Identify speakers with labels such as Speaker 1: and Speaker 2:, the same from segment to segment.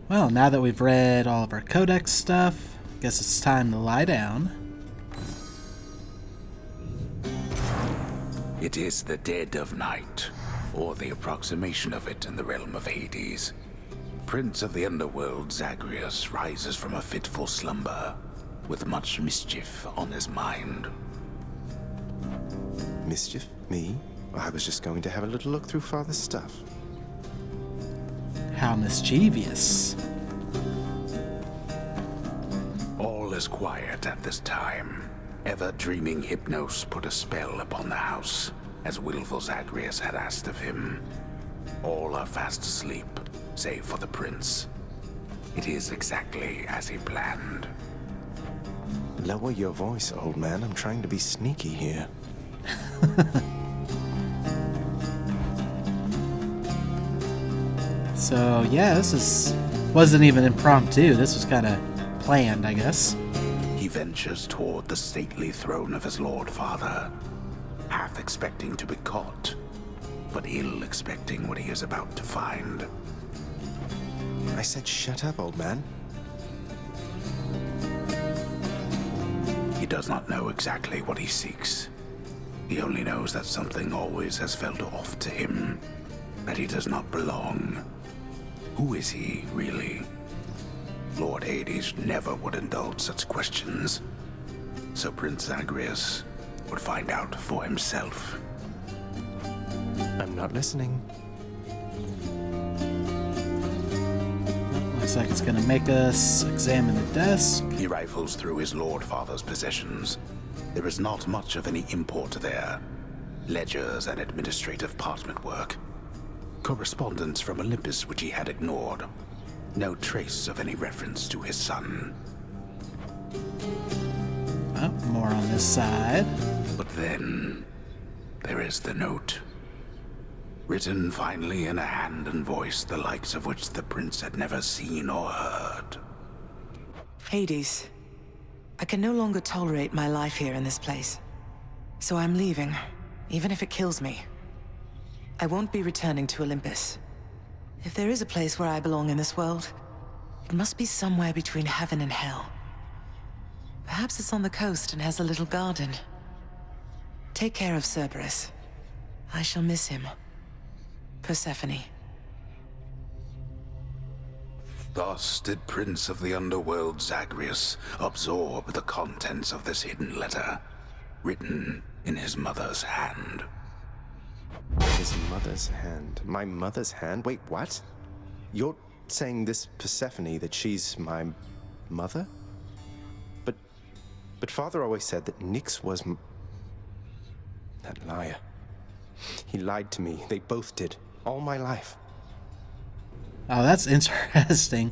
Speaker 1: Well, now that we've read all of our codex stuff, I guess it's time to lie down.
Speaker 2: It is the dead of night, or the approximation of it in the realm of Hades. Prince of the underworld Zagreus rises from a fitful slumber, with much mischief on his mind.
Speaker 3: Mischief? Me? I was just going to have a little look through Father's stuff.
Speaker 1: How mischievous.
Speaker 2: All is quiet at this time. Ever-dreaming Hypnos put a spell upon the house, as willful Zagreus had asked of him. All are fast asleep, save for the prince. It is exactly as he planned.
Speaker 3: Lower your voice, old man. I'm trying to be sneaky here.
Speaker 1: So yeah, wasn't even impromptu. This was kind of planned, I guess.
Speaker 2: He ventures toward the stately throne of his lord father, half expecting to be caught, but ill expecting what he is about to find.
Speaker 3: I said shut up, old man.
Speaker 2: He does not know exactly what he seeks. He only knows that something always has felt off to him, that he does not belong. Who is he, really? Lord Hades never would indulge such questions, so Prince Zagreus would find out for himself.
Speaker 3: I'm not listening.
Speaker 1: Looks like it's gonna make us examine the desk.
Speaker 2: He rifles through his lord father's possessions. There is not much of any import there. Ledgers and administrative parchment work. Correspondence from Olympus which he had ignored. No trace of any reference to his son.
Speaker 1: Oh, more on this side.
Speaker 2: But then, there is the note. Written finally in a hand and voice the likes of which the prince had never seen or heard.
Speaker 4: Hades, I can no longer tolerate my life here in this place. So I'm leaving, even if it kills me. I won't be returning to Olympus. If there is a place where I belong in this world, it must be somewhere between heaven and hell. Perhaps it's on the coast and has a little garden. Take care of Cerberus. I shall miss him. Persephone.
Speaker 2: Thus did Prince of the Underworld Zagreus absorb the contents of this hidden letter, written in his mother's hand.
Speaker 3: His mother's hand. My mother's hand? Wait, what? You're saying this Persephone, that she's my mother? But Father always said that Nyx was that liar. He lied to me. They both did. All my life.
Speaker 1: Oh, that's interesting.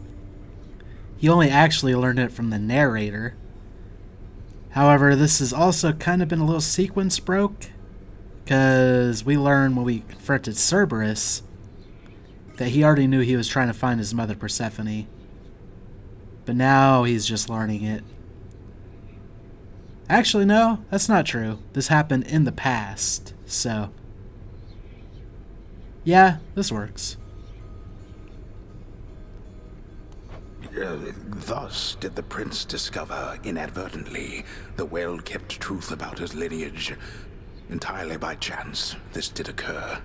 Speaker 1: He only actually learned it from the narrator. However, this has also kind of been a little sequence broke, because we learned when we confronted Cerberus that he already knew he was trying to find his mother Persephone. But now he's just learning it. Actually, no, that's not true. This happened in the past, so... yeah, this works.
Speaker 2: Thus did the prince discover, inadvertently, the well-kept truth about his lineage. Entirely by chance, this did occur.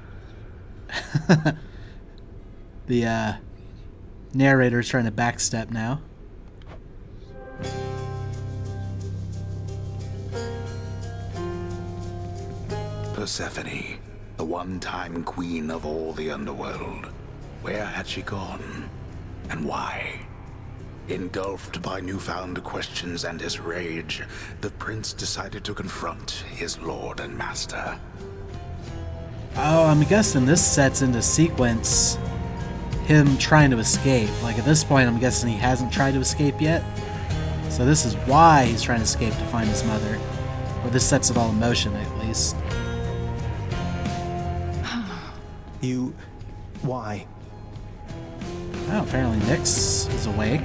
Speaker 1: The narrator's trying to backstep now.
Speaker 2: Persephone, the one-time queen of all the underworld. Where had she gone? And why? Engulfed by newfound questions and his rage, the prince decided to confront his lord and master.
Speaker 1: Oh, I'm guessing this sets into sequence him trying to escape. Like, at this point, I'm guessing he hasn't tried to escape yet. So this is why he's trying to escape to find his mother. Or this sets it all in motion, at least.
Speaker 3: You... why?
Speaker 1: Oh, apparently Nyx is awake.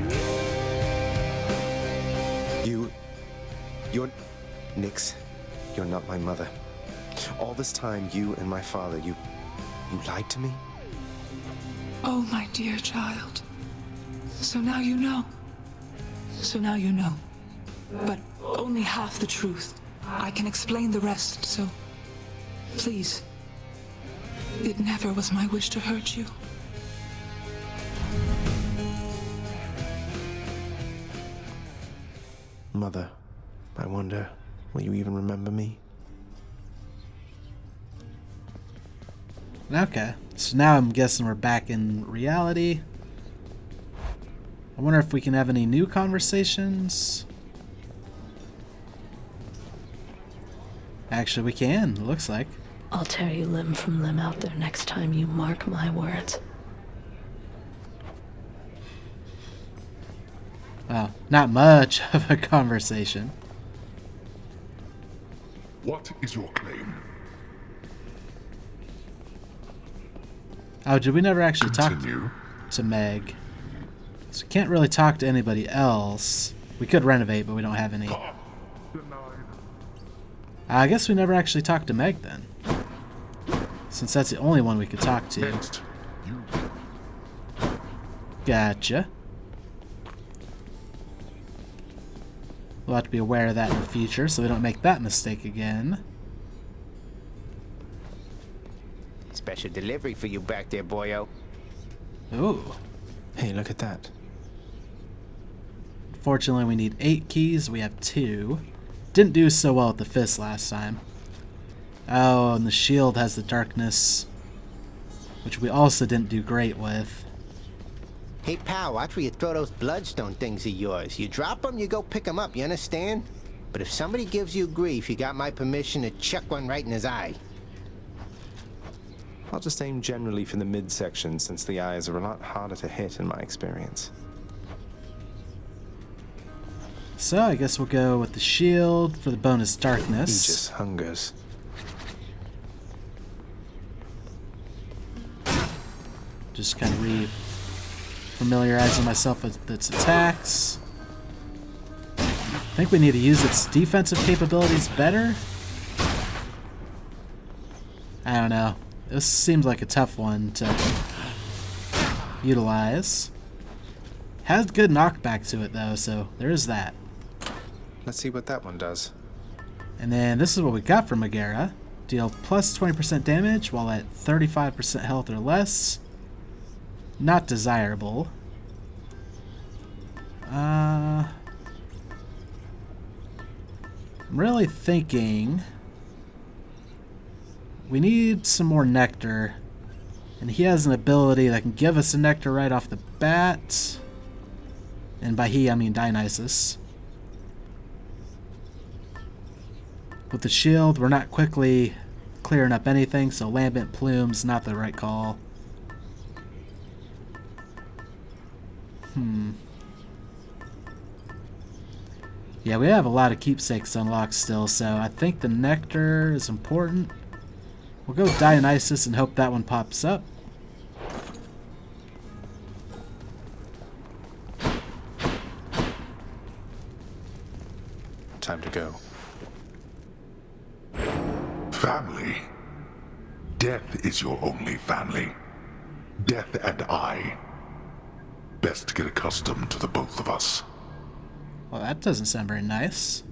Speaker 3: You're... Nyx, you're not my mother. All this time, you and my father, you lied to me?
Speaker 5: Oh, my dear child. So now you know. So now you know. But only half the truth. I can explain the rest, so please. It never was my wish to hurt you.
Speaker 3: Mother, I wonder, will you even remember me?
Speaker 1: Okay, so now I'm guessing we're back in reality. I wonder if we can have any new conversations. Actually, we can, it looks like.
Speaker 6: I'll tear you limb from limb out there next time you mark my words.
Speaker 1: Wow, not much of a conversation.
Speaker 2: What is your claim?
Speaker 1: Oh, did we never actually
Speaker 2: Continue.
Speaker 1: talk to Meg? So we can't really talk to anybody else. We could renovate, but we don't have any. I guess we never actually talked to Meg then. Since that's the only one we could talk to.
Speaker 2: Next, you.
Speaker 1: Gotcha. We'll have to be aware of that in the future so we don't make that mistake again.
Speaker 7: Special delivery for you back there, boyo.
Speaker 1: Ooh.
Speaker 3: Hey, look at that.
Speaker 1: Fortunately, we need 8 keys. We have 2. Didn't do so well with the fist last time. Oh, and the shield has the darkness, which we also didn't do great with.
Speaker 7: Hey, pal, watch where you throw those bloodstone things of yours. You drop them, you go pick them up, you understand? But if somebody gives you grief, you got my permission to chuck one right in his eye.
Speaker 3: I'll just aim generally for the midsection since the eyes are a lot harder to hit in my experience.
Speaker 1: So I guess we'll go with the shield for the bonus
Speaker 3: He
Speaker 1: darkness.
Speaker 3: just hungers.
Speaker 1: Just kind of re-familiarizing myself with its attacks. I think we need to use its defensive capabilities better. I don't know. This seems like a tough one to utilize. Has good knockback to it though, so there is that.
Speaker 3: Let's see what that one does.
Speaker 1: And then this is what we got from Megara. Deal plus 20% damage while at 35% health or less. Not desirable. I'm really thinking we need some more nectar. And he has an ability that can give us a nectar right off the bat. And by he, I mean Dionysus. With the shield, we're not quickly clearing up anything, so Lambent Plume's not the right call. Yeah, we have a lot of keepsakes unlocked still, so I think the nectar is important. We'll go with Dionysus and hope that one pops up.
Speaker 3: Time to go.
Speaker 2: Family. Death is your only family. Death and I. Best to get accustomed to the both of us.
Speaker 1: Well, that doesn't sound very nice.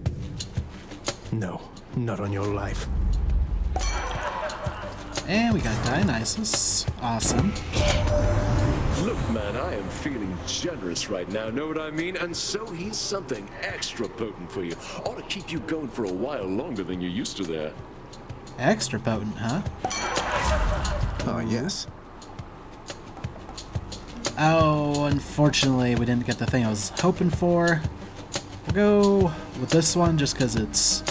Speaker 3: No, not on your life.
Speaker 1: And we got Dionysus. Awesome.
Speaker 8: Look, man, I am feeling generous right now, know what I mean? And so he's something extra potent for you. Ought to keep you going for a while longer than you're used to there.
Speaker 1: Extra potent, huh?
Speaker 3: Oh, yes.
Speaker 1: Oh, unfortunately, we didn't get the thing I was hoping for. We'll go with this one just because it's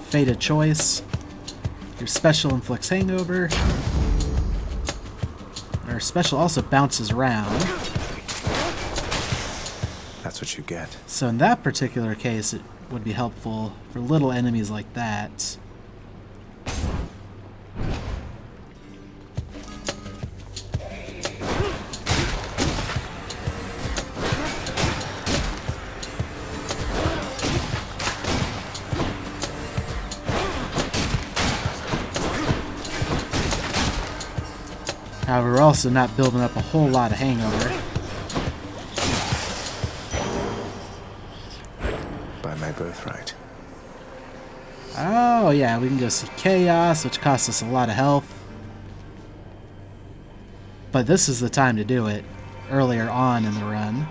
Speaker 1: fated choice. Your special inflicts hangover. Our special also bounces around.
Speaker 3: That's what you get.
Speaker 1: So in that particular case, it would be helpful for little enemies like that. However, we're also not building up a whole lot of hangover.
Speaker 3: by my birthright.
Speaker 1: Oh, yeah, we can go see Chaos, which costs us a lot of health. But this is the time to do it. Earlier on in the run,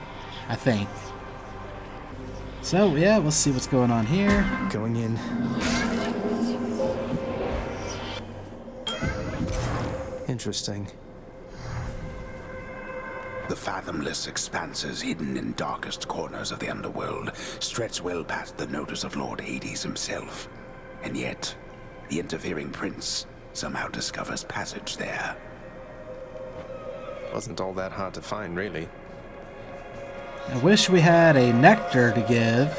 Speaker 1: I think. So, yeah, we'll see what's going on here.
Speaker 3: Going in. Interesting.
Speaker 2: The fathomless expanses hidden in darkest corners of the underworld stretch well past the notice of Lord Hades himself. And yet, the interfering prince somehow discovers passage there.
Speaker 3: Wasn't all that hard to find, really.
Speaker 1: I wish we had a nectar to give,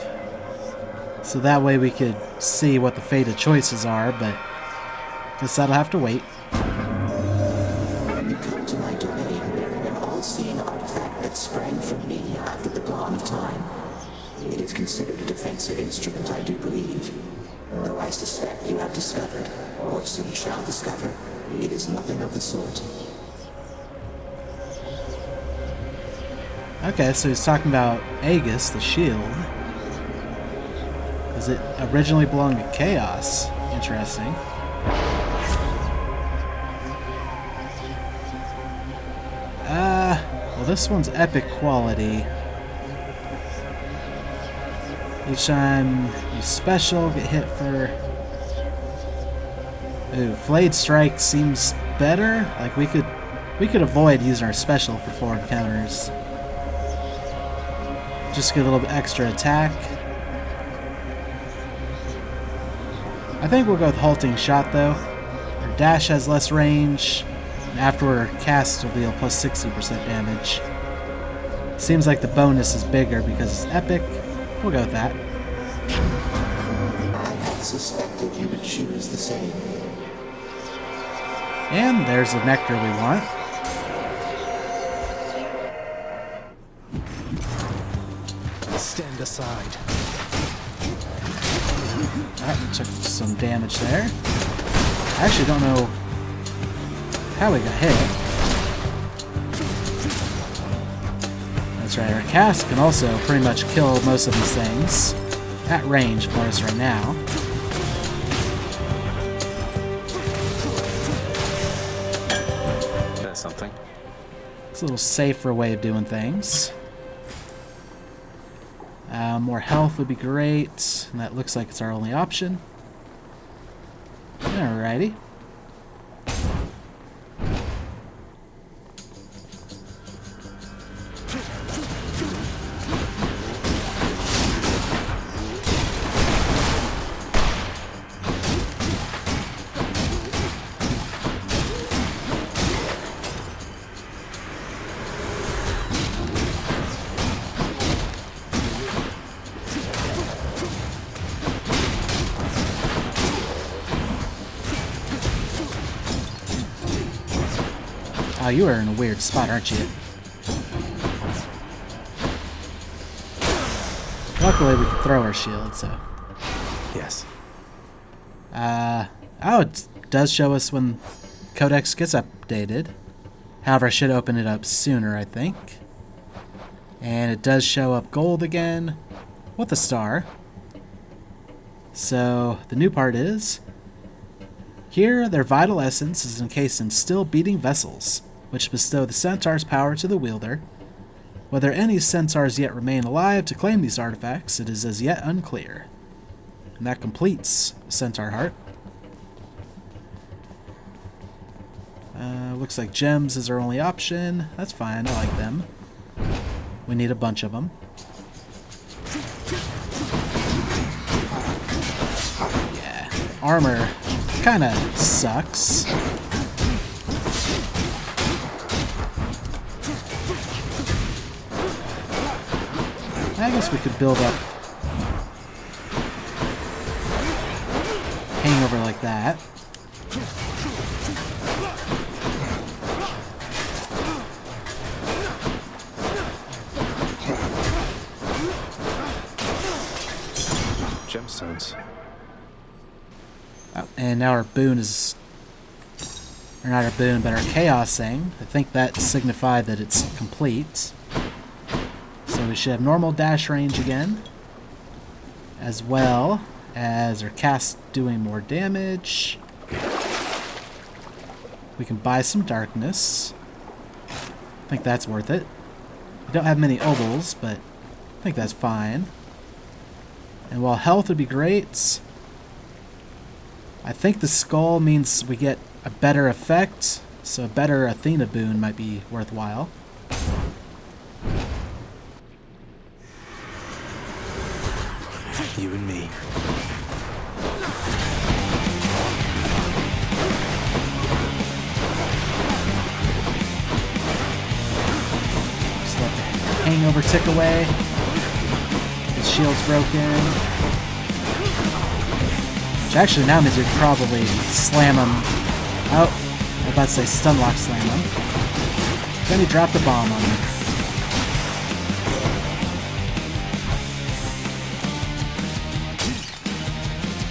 Speaker 1: so that way we could see what the fated choices are, but guess that'll have to wait.
Speaker 9: You come to my domain bearing an all-seeing artifact that sprang from me after the dawn of time. It is considered a defensive instrument, I do believe. Though I suspect you have discovered, or soon shall discover, it is nothing of the sort.
Speaker 1: Okay, so he's talking about Aegis, the shield. Does it originally belong to Chaos? Interesting. Well, this one's epic quality. Each time you special, get hit for... Ooh, Flayed Strike seems better. Like, we could avoid using our special for 4 encounters. Just get a little bit extra attack. I think we'll go with Halting Shot, though. Our dash has less range, and afterward our cast will deal plus 60% damage. Seems like the bonus is bigger because it's epic. We'll go with that.
Speaker 9: I had suspected you would choose the same.
Speaker 1: And there's the nectar we want.
Speaker 3: Stand aside.
Speaker 1: Alright, took some damage there. I actually don't know how we got hit. That's right, our cast can also pretty much kill most of these things. At range, of course, right now.
Speaker 3: That's something.
Speaker 1: It's a little safer way of doing things. More health would be great, and that looks like it's our only option. Alrighty. Oh, you are in a weird spot, aren't you? Luckily, we can throw our shield, so...
Speaker 3: Yes.
Speaker 1: Oh, it does show us when Codex gets updated. However, I should open it up sooner, I think. And it does show up gold again, with a star. So, the new part is... Here, their vital essence is encased in still beating vessels, which bestow the centaur's power to the wielder. Whether any centaurs yet remain alive to claim these artifacts, it is as yet unclear. And that completes Centaur Heart. Looks like gems is our only option. That's fine, I like them. We need a bunch of them. Yeah, armor kinda sucks. I guess we could build up hangover like that.
Speaker 3: Gemstones.
Speaker 1: And now our boon is... Or not our boon, but our chaos thing. I think that signified that it's complete. So we should have normal dash range again. as well as our cast doing more damage. We can buy some darkness. I think that's worth it. We don't have many obols, but I think that's fine. And while health would be great, I think the skull means we get a better effect, so a better Athena boon might be worthwhile.
Speaker 3: You and me.
Speaker 1: Just let the hangover tick away. His shield's broken. Which actually now means we could probably slam him. Oh, I was about to say stunlock slam him. Then he dropped the bomb on me.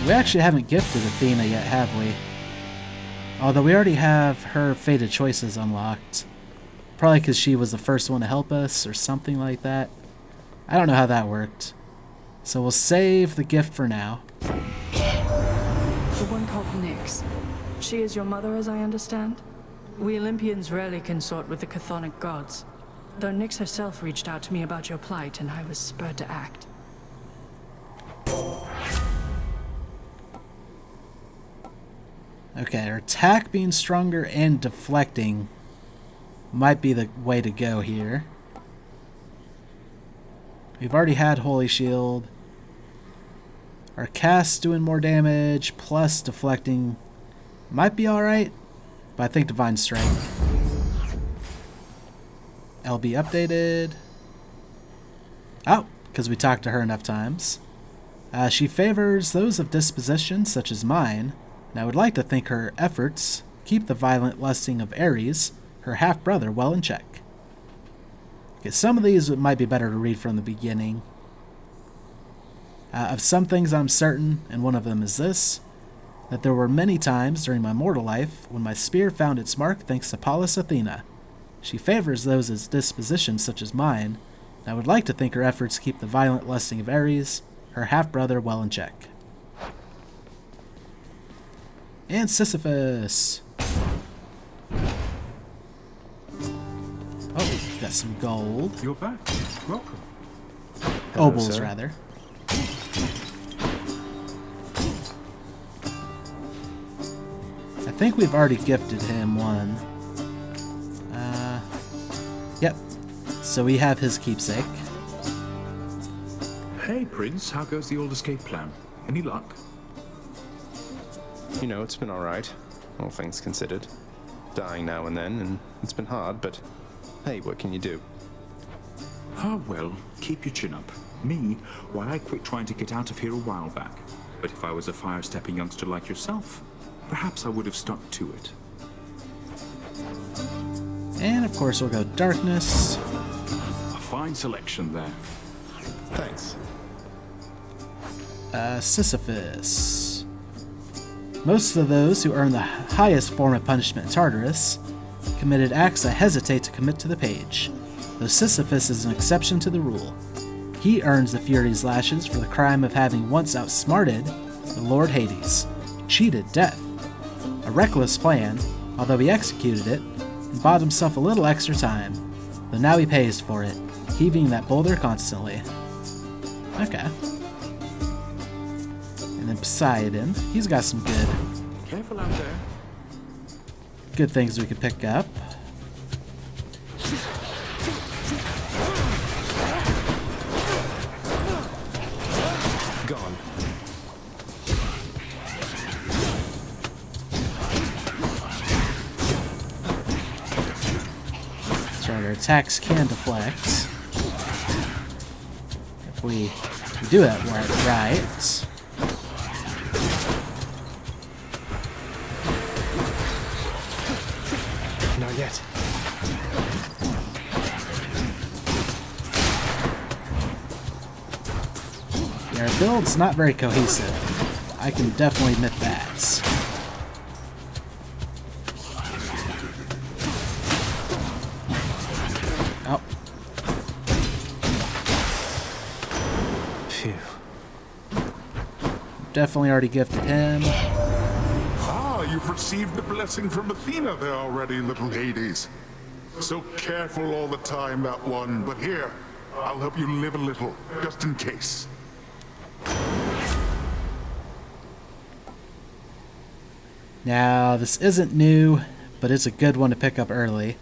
Speaker 1: We actually haven't gifted Athena yet, have we? Although we already have her Fated Choices unlocked. Probably because she was the first one to help us, or something like that. I don't know how that worked. So we'll save the gift for now.
Speaker 10: The one called Nyx. She is your mother, as I understand? We Olympians rarely consort with the chthonic gods. Though Nyx herself reached out to me about your plight, and I was spurred to act.
Speaker 1: Okay, our attack being stronger and deflecting might be the way to go here. We've already had Holy Shield. Our cast doing more damage, plus deflecting might be alright, but I think Divine Strike. LB updated. Oh, because we talked to her enough times. She favors those of disposition such as mine, and I would like to think her efforts keep the violent lusting of Ares, her half-brother, well in check. Okay, some of these might be better to read from the beginning. Of some things I'm certain, and one of them is this, that there were many times during my mortal life when my spear found its mark thanks to Pallas Athena. She favors those of disposition such as mine, and I would like to think her efforts keep the violent lusting of Ares, her half-brother, well in check. And Sisyphus. Oh, got some gold.
Speaker 2: You're back. Welcome.
Speaker 3: Hello,
Speaker 1: Obols,
Speaker 3: sir.
Speaker 1: rather. I think we've already gifted him one. Yep. So we have his keepsake.
Speaker 2: Hey, Prince. How goes the old escape plan? Any luck?
Speaker 3: You know, it's been alright, all things considered. Dying now and then, and it's been hard, but hey, what can you do?
Speaker 2: Ah, well, keep your chin up. Me, why, I quit trying to get out of here a while back. But if I was a fire-stepping youngster like yourself, perhaps I would have stuck to it.
Speaker 1: And of course we'll go darkness.
Speaker 2: A fine selection there.
Speaker 3: Thanks.
Speaker 1: Sisyphus. Most of those who earn the highest form of punishment in Tartarus committed acts I hesitate to commit to the page, though Sisyphus is an exception to the rule. He earns the Fury's lashes for the crime of having once outsmarted the Lord Hades, cheated death. A reckless plan, although he executed it, and bought himself a little extra time, though now he pays for it, heaving that boulder constantly. Okay. And then Poseidon, he's got some
Speaker 2: Careful out there.
Speaker 1: good things we could pick up.
Speaker 3: Gone.
Speaker 1: That's right, our attacks can deflect. If we do that right.
Speaker 3: Not yet.
Speaker 1: Yeah, our build's not very cohesive. I can definitely admit that. Oh.
Speaker 3: Phew.
Speaker 1: definitely already gifted him.
Speaker 11: Ah, you've received the blessing from Athena there already, little Hades. So careful all the time, that one. But here, I'll help you live a little, just in case.
Speaker 1: Now, this isn't new, but it's a good one to pick up early.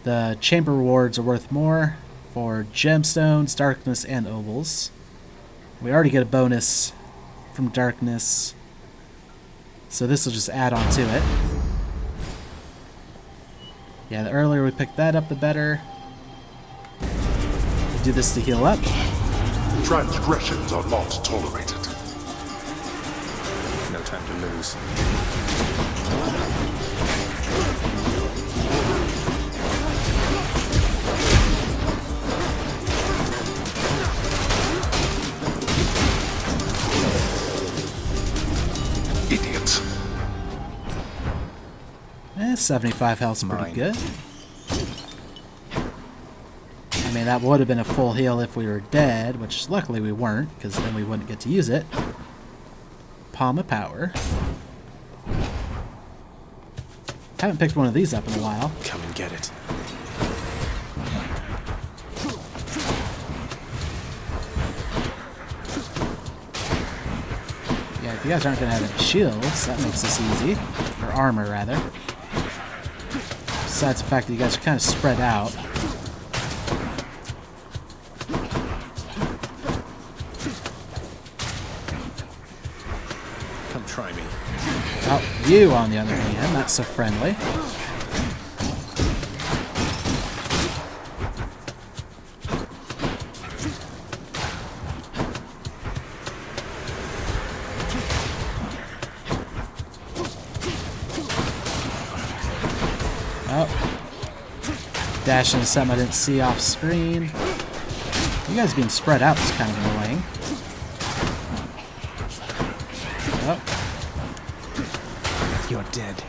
Speaker 1: The chamber rewards are worth more for gemstones, darkness, and ovals. We already get a bonus from darkness, so this will just add on to it. Yeah, the earlier we pick that up, the better. We'll do this to heal up.
Speaker 11: Transgressions are not tolerated.
Speaker 3: No time to lose.
Speaker 11: Idiots.
Speaker 1: 75 health's pretty
Speaker 3: Mine.
Speaker 1: good. I mean, that would have been a full heal if we were dead, which luckily we weren't, because then we wouldn't get to use it. Palm of Power. Haven't picked one of these up in a while.
Speaker 3: Come and get it.
Speaker 1: Yeah, if you guys aren't going to have any shields, that makes this easy. Or armor, rather. Besides the fact that you guys are kind of spread out.
Speaker 3: Come try me.
Speaker 1: Oh, you, on the other hand, not so friendly. Oh. Dash into something I didn't see off screen. You guys being spread out is kind of annoying. Oh.
Speaker 3: You're dead.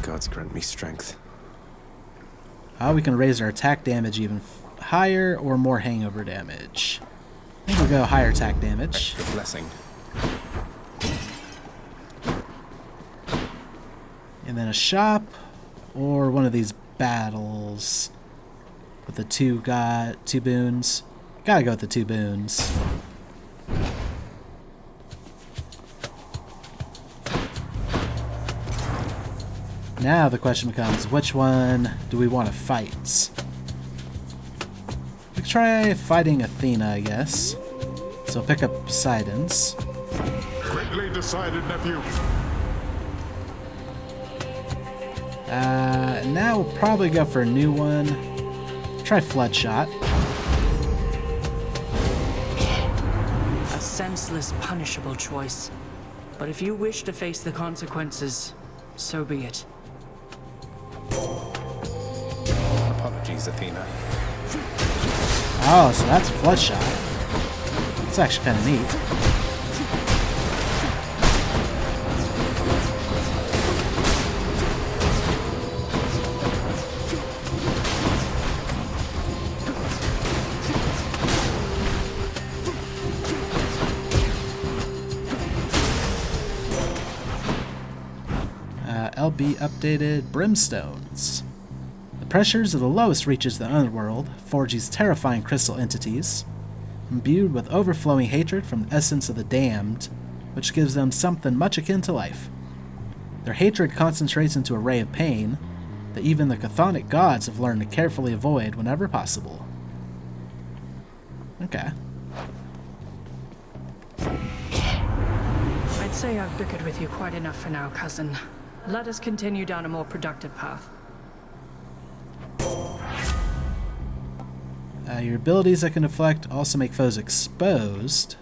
Speaker 3: Gods grant me strength.
Speaker 1: We can raise our attack damage even higher or more hangover damage. I think we'll go higher attack damage.
Speaker 3: Extra blessing.
Speaker 1: And then a shop or one of these battles with the two boons. Gotta go with the 2 boons. Now the question becomes, which one do we want to fight? We could try fighting Athena, I guess. So pick up Poseidon's.
Speaker 11: Greatly decided, nephew.
Speaker 1: Now we'll probably go for a new one. Try Floodshot.
Speaker 10: A senseless, punishable choice. But if you wish to face the consequences, so be it.
Speaker 3: Apologies, Athena.
Speaker 1: Oh, so that's Floodshot. It's actually kind of neat. LB updated Brimstones. The pressures of the lowest reaches of the underworld forge these terrifying crystal entities, imbued with overflowing hatred from the essence of the damned, which gives them something much akin to life. Their hatred concentrates into a ray of pain that even the chthonic gods have learned to carefully avoid whenever possible. Okay.
Speaker 10: I'd say I've bickered with you quite enough for now, cousin. Let us continue down a more productive path.
Speaker 1: Your abilities that can deflect also make foes exposed.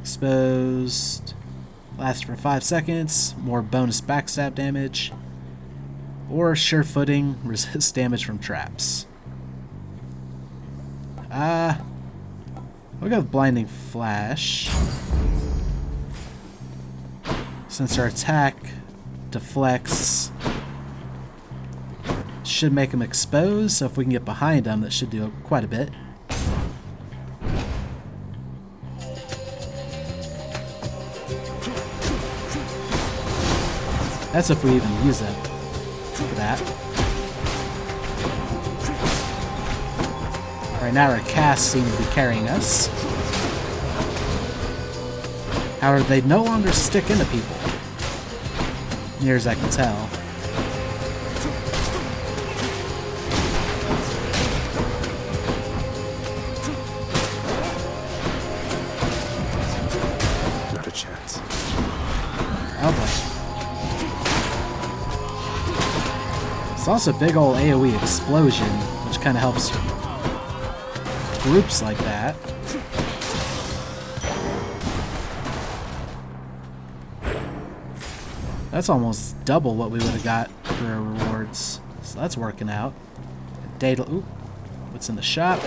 Speaker 1: Exposed. Lasts for 5 seconds. More bonus backstab damage. Or sure footing. Resist damage from traps. We'll go with Blinding Flash. Since our attack deflects should make him exposed, so if we can get behind him, that should do quite a bit. That's if we even use it for that. Right now our casts seem to be carrying us. However, they no longer stick into people, near as I can tell.
Speaker 3: Not a chance.
Speaker 1: Oh boy. It's also a big old AoE explosion, which kind of helps groups like that. That's almost double what we would have got for our rewards. So that's working out. Data. Ooh. What's in the shop?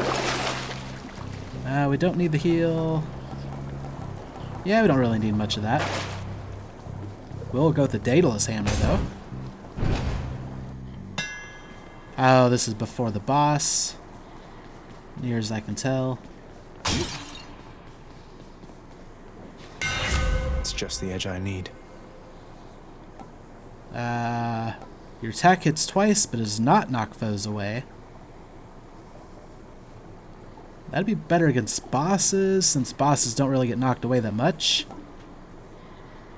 Speaker 1: We don't need the heal. Yeah, we don't really need much of that. We'll go with the Daedalus Hammer, though. Oh, this is before the boss. Near as I can tell.
Speaker 3: It's just the edge I need.
Speaker 1: Your attack hits twice, but does not knock foes away. That'd be better against bosses, since bosses don't really get knocked away that much.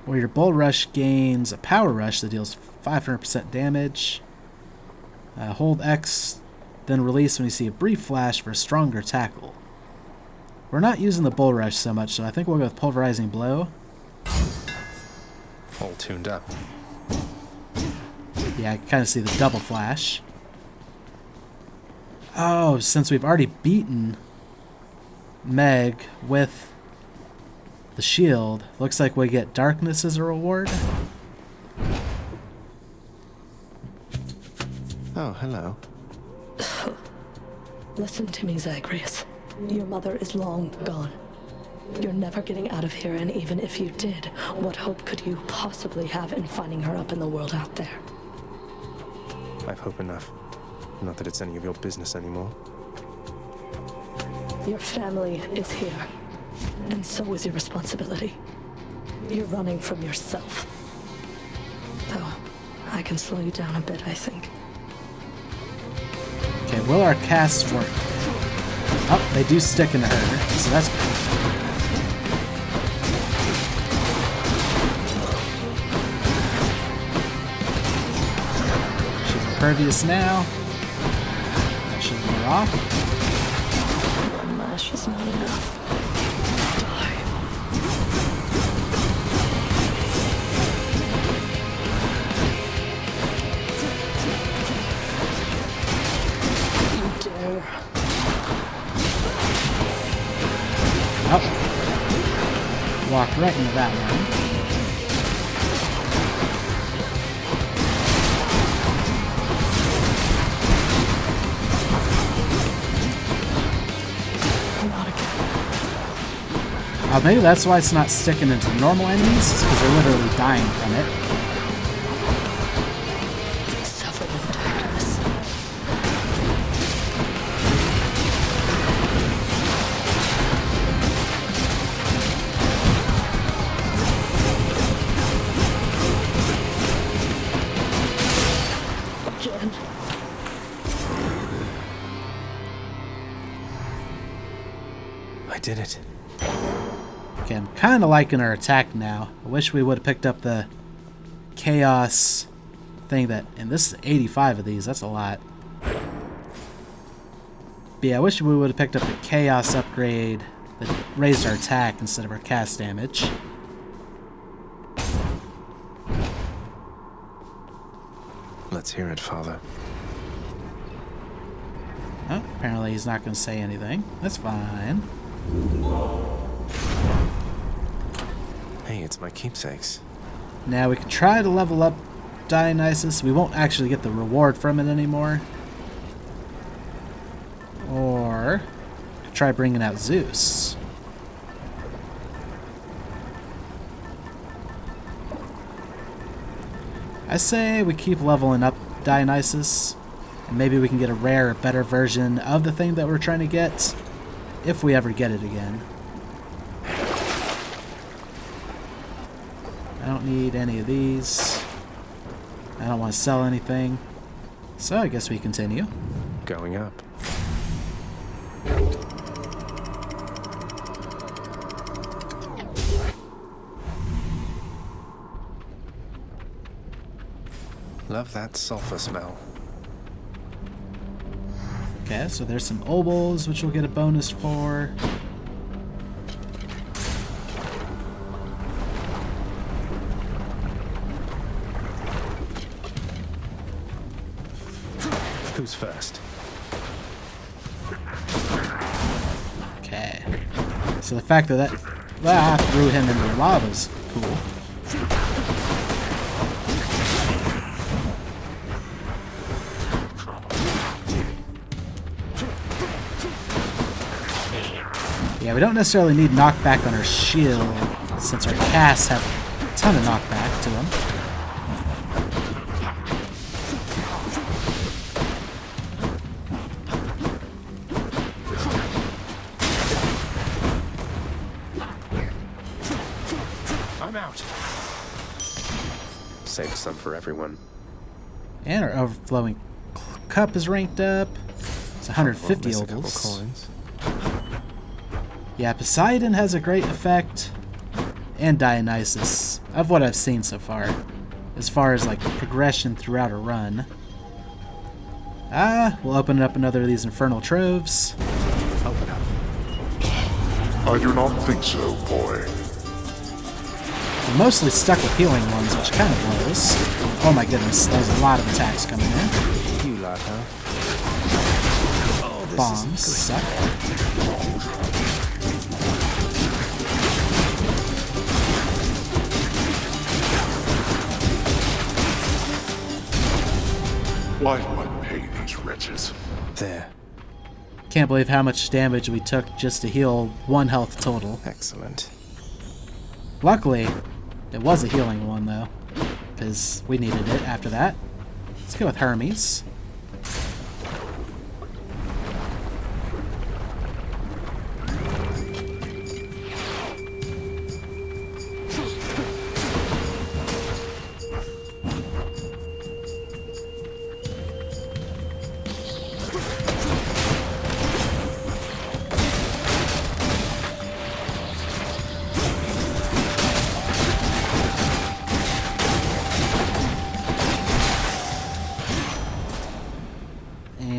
Speaker 1: Or your Bull Rush gains a Power Rush that deals 500% damage. Hold X, then release when you see a brief flash for a stronger tackle. We're not using the Bull Rush so much, so I think we'll go with Pulverizing Blow.
Speaker 3: All tuned up.
Speaker 1: Yeah, I can kind of see the double flash. Oh, since we've already beaten Meg with the shield, looks like we get Darkness as a reward.
Speaker 3: Oh, hello.
Speaker 6: Listen to me, Zagreus. Your mother is long gone. You're never getting out of here, and even if you did, what hope could you possibly have in finding her up in the world out there?
Speaker 3: I've hope enough. Not that it's any of your business anymore.
Speaker 6: Your family is here, and so is your responsibility. You're running from yourself. Though, I can slow you down a bit, I think.
Speaker 1: Okay, will our casts work? Oh, they do stick into her, so that's good. She's impervious now. That should wear off.
Speaker 6: One lash is not enough. Die. You dare.
Speaker 1: Oh. Walked right into that one. Maybe that's why it's not sticking into normal enemies, because they're literally dying from it.
Speaker 6: Suffer in darkness. Jen.
Speaker 3: I did it.
Speaker 1: Okay, I'm kind of liking our attack now. I wish we would have picked up the chaos thing that... And this is 85 of these. That's a lot. But yeah, I wish we would have picked up the chaos upgrade that raised our attack instead of our cast damage.
Speaker 3: Let's hear it, Father.
Speaker 1: Oh, apparently he's not going to say anything. That's fine.
Speaker 3: Hey, it's my keepsakes.
Speaker 1: Now we can try to level up Dionysus. We won't actually get the reward from it anymore. Or try bringing out Zeus. I say we keep leveling up Dionysus. And maybe we can get a rare or better version of the thing that we're trying to get, if we ever get it again. I don't need any of these. I don't want to sell anything. So I guess we continue.
Speaker 3: Going up. Love that sulfur smell.
Speaker 1: Okay, so there's some obols, which we'll get a bonus for.
Speaker 3: Who's first?
Speaker 1: Okay. So the fact that that threw him into lava's cool. Yeah, we don't necessarily need knockback on our shield, since our casts have a ton of knockback to them.
Speaker 3: I'm out. Save some for everyone.
Speaker 1: And our overflowing cup is ranked up. It's 150 obols.
Speaker 3: Coins.
Speaker 1: Yeah, Poseidon has a great effect, and Dionysus, of what I've seen so far, as like progression throughout a run. We'll open up another of these infernal troves.
Speaker 3: Open up.
Speaker 11: I do not think so, boy.
Speaker 1: I'm mostly stuck with healing ones, which kind of blows. Oh my goodness, there's a lot of attacks coming in.
Speaker 3: You lot, huh? Oh, this
Speaker 1: Bombs suck.
Speaker 11: Why do I pay these wretches?
Speaker 3: There.
Speaker 1: Can't believe how much damage we took just to heal 1 health total.
Speaker 3: Excellent.
Speaker 1: Luckily, it was a healing one though, because we needed it after that. Let's go with Hermes.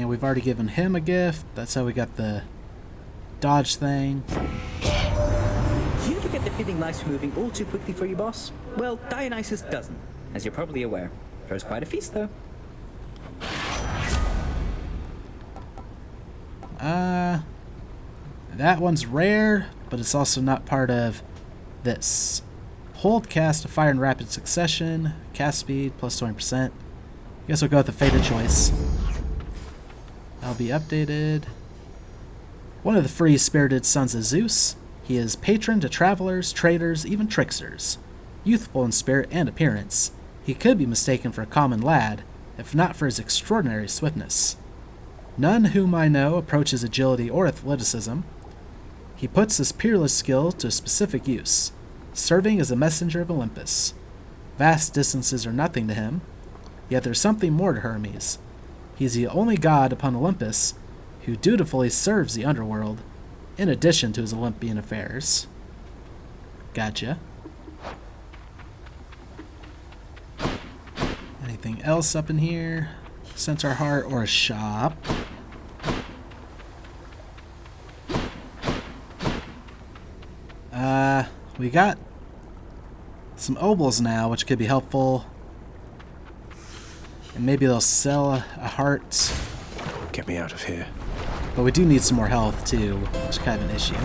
Speaker 1: We've already given him a gift. That's how we got the dodge thing.
Speaker 12: You ever get the feeling life's moving all too quickly for you, boss? Well, Dionysus doesn't, as you're probably aware. Throws quite a feast, though.
Speaker 1: That one's rare, but it's also not part of this. Hold cast to fire in rapid succession. Cast speed plus 20%. I guess we'll go with the fated choice. I'll be updated. One of the free-spirited sons of Zeus. He is patron to travelers, traders, even tricksters. Youthful in spirit and appearance, he could be mistaken for a common lad, if not for his extraordinary swiftness. None whom I know approach his agility or athleticism. He puts his peerless skill to specific use, serving as a messenger of Olympus. Vast distances are nothing to him, yet there's something more to Hermes. He's the only god upon Olympus who dutifully serves the underworld, in addition to his Olympian affairs. Gotcha. Anything else up in here? Centaur Heart or a shop? We got some obols now, which could be helpful. And maybe they'll sell a heart.
Speaker 3: Get me out of here.
Speaker 1: But we do need some more health too, which is kind of an issue.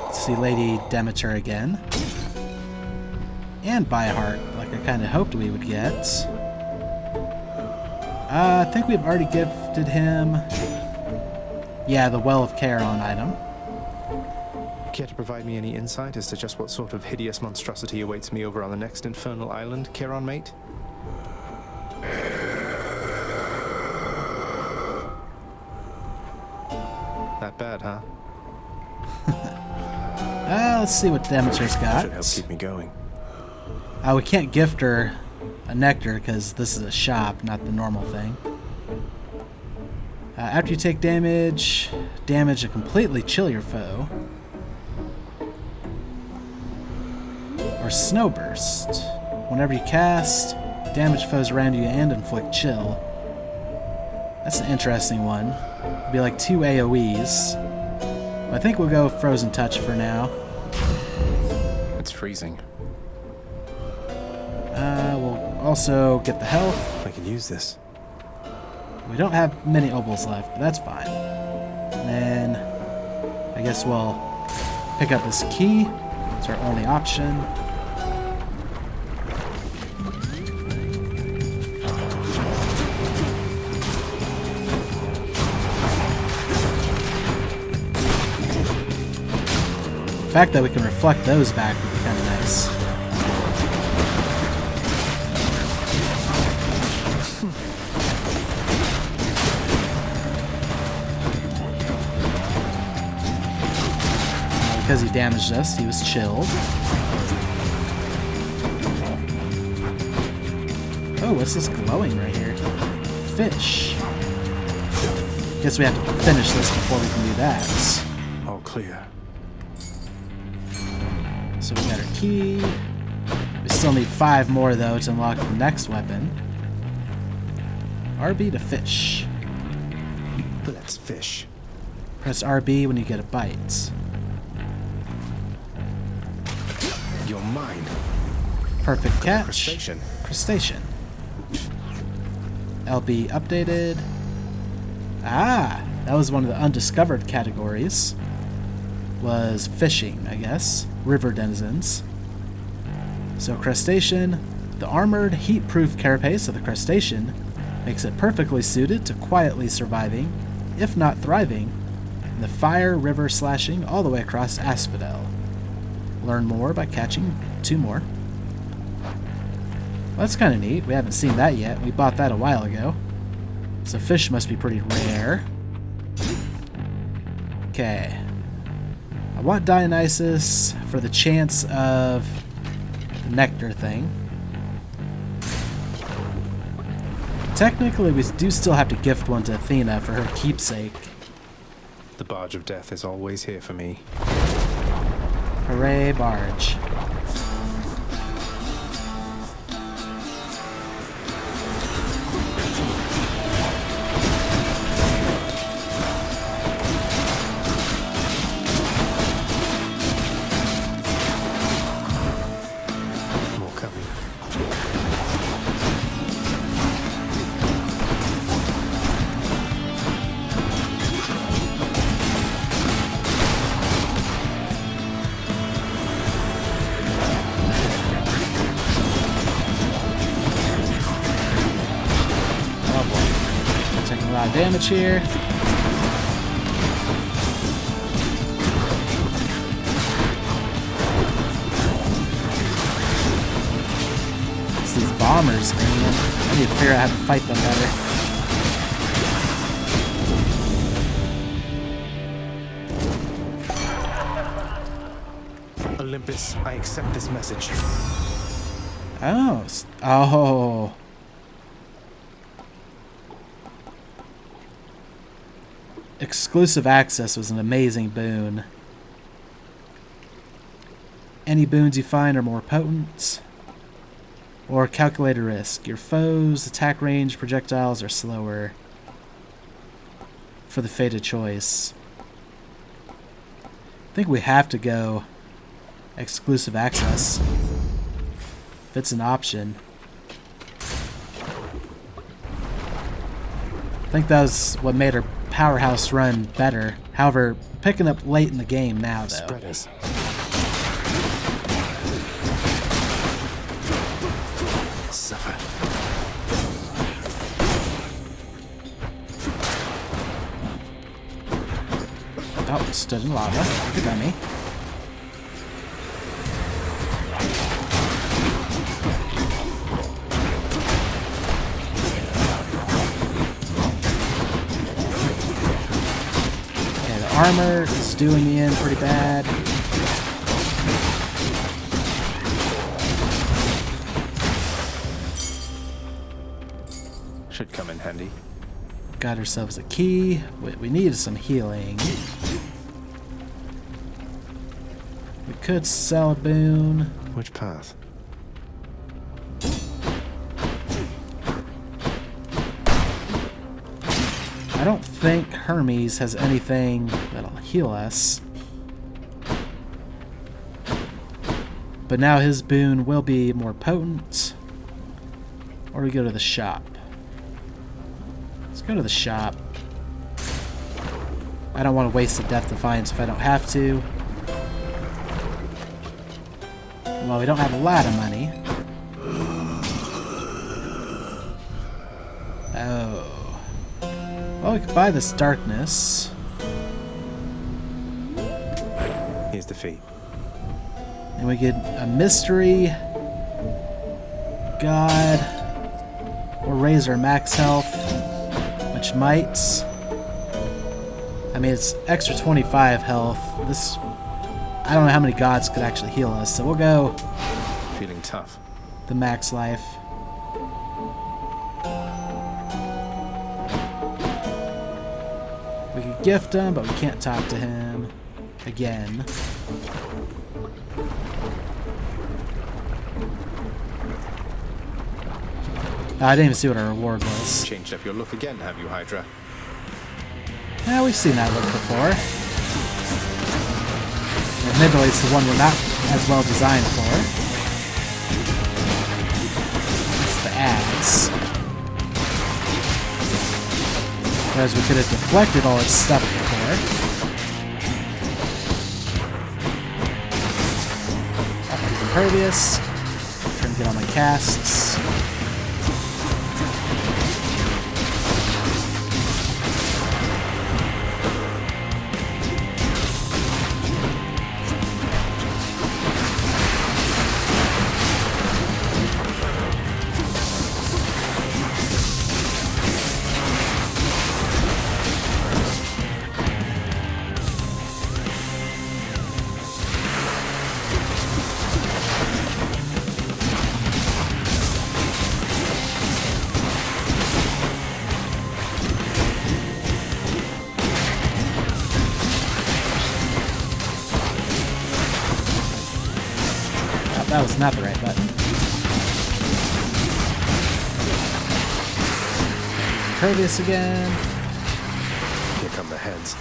Speaker 1: Let's see Lady Demeter again. And buy a heart, like I kind of hoped we would get. I think we've already gifted him... Yeah, the Well of Charon item.
Speaker 3: Care to provide me any insight as to just what sort of hideous monstrosity awaits me over on the next infernal island, Charon mate? That bad, huh?
Speaker 1: Let's see what Demeter's got.
Speaker 3: Should help keep me going.
Speaker 1: We can't gift her a nectar because this is a shop, not the normal thing. After you take damage to completely chill your foe. Or Snow Burst. Whenever you cast, damage foes around you and inflict chill. That's an interesting one. It'd be like 2 AoEs. I think we'll go Frozen Touch for now.
Speaker 3: It's freezing.
Speaker 1: We'll also get the health.
Speaker 3: I can use this.
Speaker 1: We don't have many obols left, but that's fine. And then I guess we'll pick up this key. It's our only option. The fact that we can reflect those back would be kind of nice. Because he damaged us, he was chilled. Oh, what's this glowing right here? Fish. Guess we have to finish this before we can do that.
Speaker 3: All clear.
Speaker 1: So we got our key. We still need 5 more, though, to unlock the next weapon. RB to fish.
Speaker 3: Let's fish.
Speaker 1: Press RB when you get a bite.
Speaker 3: You're mine.
Speaker 1: Perfect catch.
Speaker 3: Crustacean.
Speaker 1: Crustacean. LB updated. Ah, that was one of the undiscovered categories. Was fishing, I guess. River denizens. So crustacean. The armored, heat-proof carapace of the crustacean makes it perfectly suited to quietly surviving, if not thriving, in the fire river slashing all the way across Asphodel. Learn more by catching 2 more. Well, that's kind of neat. We haven't seen that yet. We bought that a while ago. So fish must be pretty rare. Okay. I want Dionysus for the chance of the nectar thing. Technically, we do still have to gift one to Athena for her keepsake.
Speaker 3: The barge of death is always here for me.
Speaker 1: Hooray, barge.
Speaker 3: More coming.
Speaker 1: Taking a lot of damage here. It's these bombers, man. I need to figure out how to fight them better.
Speaker 3: Olympus, I accept this message.
Speaker 1: Oh. Oh. Exclusive access was an amazing boon. Any boons you find are more potent. Or calculated risk. Your foes' attack range projectiles are slower. For the fated choice. I think we have to go exclusive access. If it's an option. I think that was what made her powerhouse run better. However, picking up late in the game now, though.
Speaker 3: Spreaders. Suffer.
Speaker 1: Oh, stood in lava. Good on me. armor is doing me in pretty bad.
Speaker 3: Should come in handy.
Speaker 1: Got ourselves a key. We need some healing. We could sell a boon.
Speaker 3: Which path?
Speaker 1: I don't think Hermes has anything that'll heal us. But now his boon will be more potent. Or we go to the shop. Let's go to the shop. I don't want to waste a Death Defiance if I don't have to. Well, we don't have a lot of money. Oh. Well, we could buy this darkness.
Speaker 3: Here's the fee.
Speaker 1: And we get a mystery. God. Or raise our max health. Which might. I mean, it's extra 25 health. This. I don't know how many gods could actually heal us, so we'll go.
Speaker 3: Feeling tough.
Speaker 1: The max life. We could gift him, but we can't talk to him again. I didn't even see what our reward was.
Speaker 3: Changed up your look again, have you, Hydra?
Speaker 1: Yeah, we've seen that look before. Admittedly, it's the one we're not as well designed for. It's the ads. Whereas we could have deflected all its stuff before. He's impervious. Trying to get all my casts. That was not the right button. Impervious again.
Speaker 3: Here come the heads.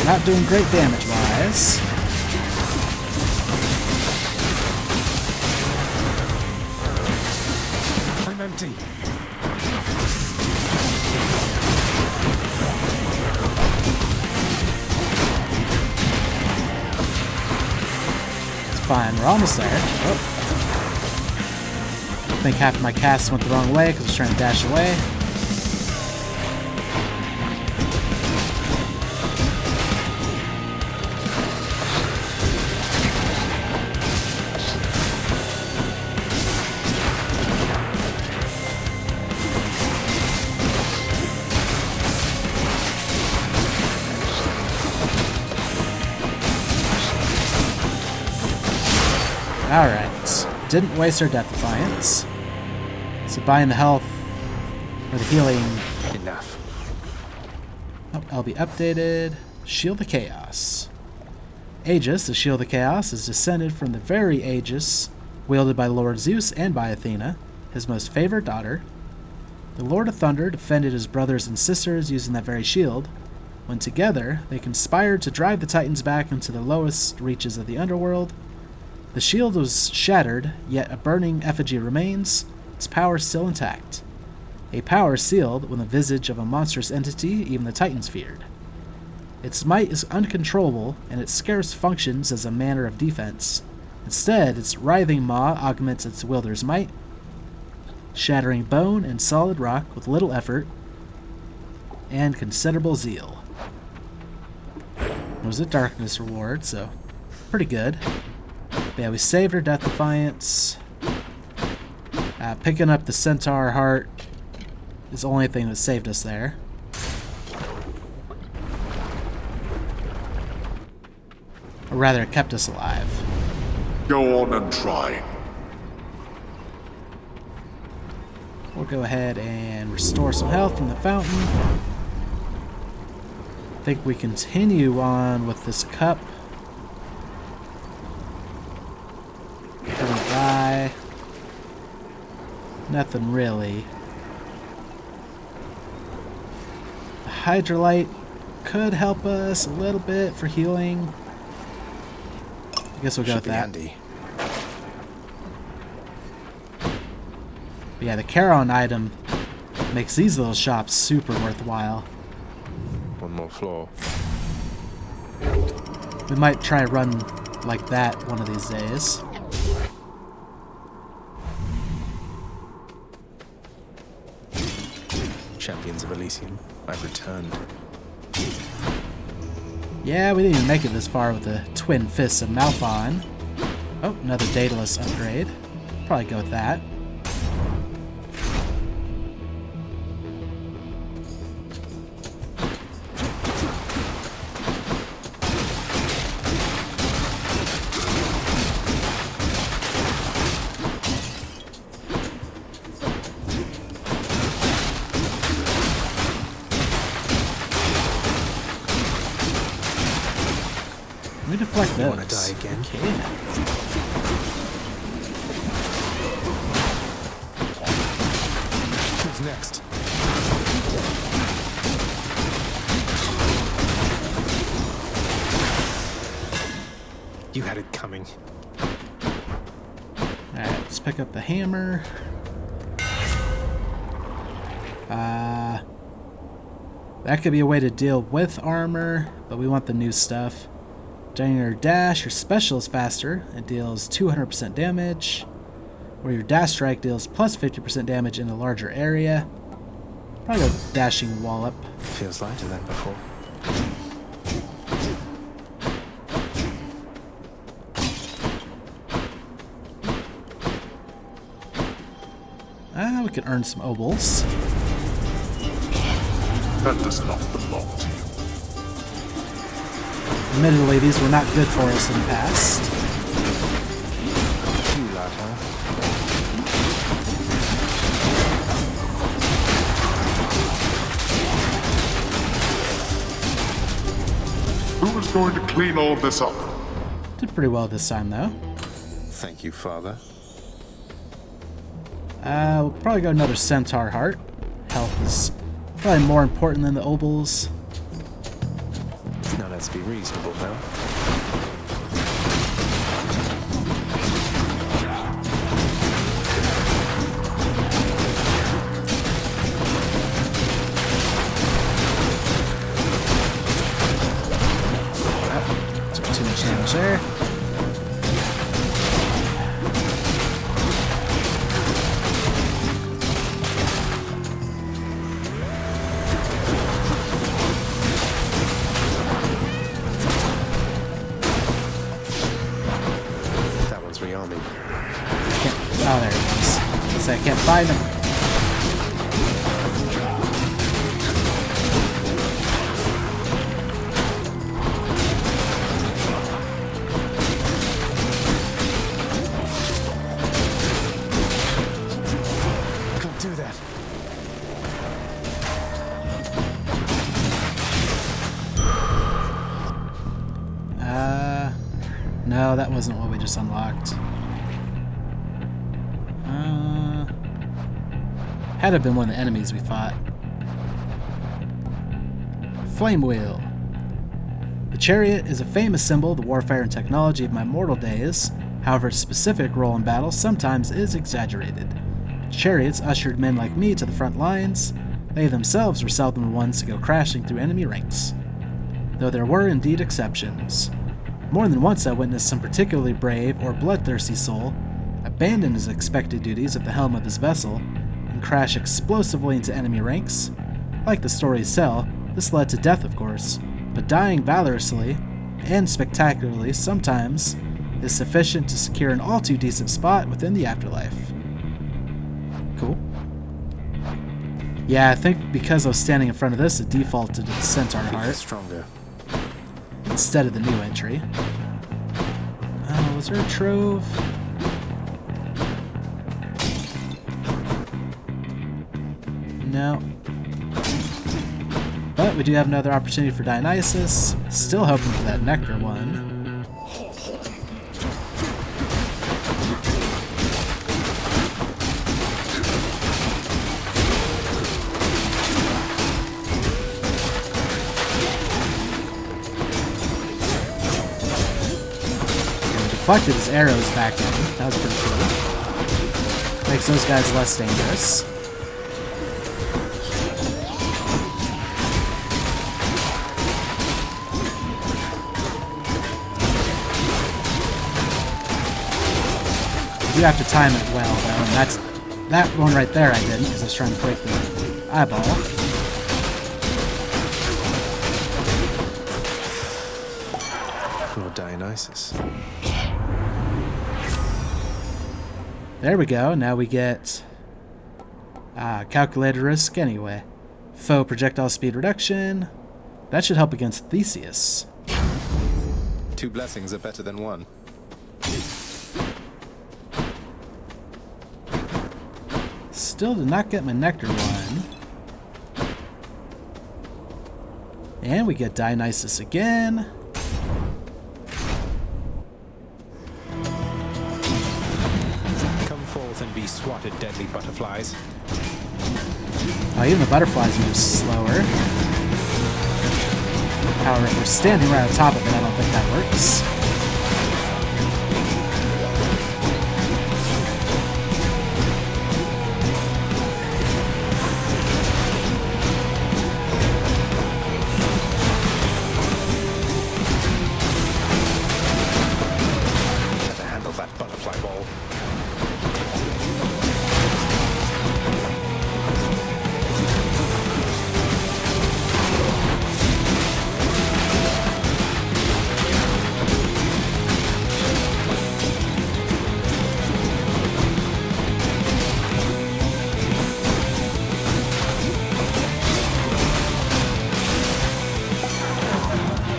Speaker 1: Not doing great damage-wise.
Speaker 3: I'm empty.
Speaker 1: It's fine, we're almost there. Oh. I think half of my casts went the wrong way because I was trying to dash away. Alright, didn't waste our Death Defiance. So buying the health or the healing.
Speaker 3: Enough.
Speaker 1: Oh, I'll be updated. Shield of Chaos. Aegis, the Shield of Chaos, is descended from the very Aegis, wielded by Lord Zeus and by Athena, his most favored daughter. The Lord of Thunder defended his brothers and sisters using that very shield. When together, they conspired to drive the Titans back into the lowest reaches of the underworld. The shield was shattered, yet a burning effigy remains, its power still intact. A power sealed when the visage of a monstrous entity even the Titans feared. Its might is uncontrollable, and it scarce functions as a manner of defense. Instead, its writhing maw augments its wielder's might, shattering bone and solid rock with little effort and considerable zeal. It was a darkness reward, so pretty good. But yeah, we saved our Death Defiance. Picking up the Centaur Heart is the only thing that saved us there. Or rather, it kept us alive.
Speaker 11: Go on and try.
Speaker 1: We'll go ahead and restore some health from the fountain. I think we continue on with this cup. Gonna die. Nothing really. The Hydrolite could help us a little bit for healing. I guess we'll go with that.
Speaker 3: Handy.
Speaker 1: But yeah, the Charon item makes these little shops super worthwhile.
Speaker 3: One more floor.
Speaker 1: We might try and run like that one of these days.
Speaker 3: Champions of Elysium, I've returned.
Speaker 1: Yeah, we didn't even make it this far with the Twin Fists of Malphon. Oh, another Daedalus upgrade. Probably go with that. Let me deflect those.
Speaker 3: Want to die again? Who's next? You had it coming.
Speaker 1: Alright, let's pick up the hammer. That could be a way to deal with armor, but we want the new stuff. During your dash, your special is faster. It deals 200% damage. Or your dash strike deals plus 50% damage in a larger area. Probably a dashing wallop.
Speaker 3: Feels lighter than before.
Speaker 1: We can earn some obols.
Speaker 11: That does not belong to you.
Speaker 1: Admittedly, these were not good for us in the past.
Speaker 3: You lot, huh?
Speaker 11: Who is going to clean all this up?
Speaker 1: Did pretty well this time, though.
Speaker 3: Thank you, Father.
Speaker 1: We'll probably go another Centaur Heart. Health is probably more important than the obols.
Speaker 3: Now let's be reasonable now.
Speaker 1: Took too much damage there. Oh, there it is. So I can't find him.
Speaker 3: Can't do that.
Speaker 1: No, that wasn't what we just unlocked. Had to have been one of the enemies we fought. Flame Wheel. The chariot is a famous symbol of the warfare and technology of my mortal days. However, its specific role in battle sometimes is exaggerated. Chariots ushered men like me to the front lines. They themselves were seldom the ones to go crashing through enemy ranks. though there were indeed exceptions. More than once I witnessed some particularly brave or bloodthirsty soul abandon his expected duties at the helm of his vessel and crash explosively into enemy ranks. Like the stories tell, this led to death, of course, but dying valorously and spectacularly sometimes is sufficient to secure an all too decent spot within the afterlife. Cool. Yeah, I think because I was standing in front of this, it defaulted to the Centaur Heart
Speaker 3: Stronger.
Speaker 1: instead of the new entry. Oh, was there a trove? No. But we do have another opportunity for Dionysus. Still hoping for that nectar one. Deflected his arrows back in. That was pretty cool. Makes those guys less dangerous. You have to time it well, though, and that one right there I didn't, because I was trying to break the eyeball.
Speaker 3: Lord Dionysus.
Speaker 1: There we go. Now we get calculated risk anyway. Foe projectile speed reduction. That should help against Theseus.
Speaker 3: 2 blessings are better than 1.
Speaker 1: Still did not get my nectar one. And we get Dionysus again.
Speaker 3: Come forth and be swatted, deadly butterflies.
Speaker 1: Oh, even the butterflies move slower. However, if we're standing right on top of it, I don't think that works.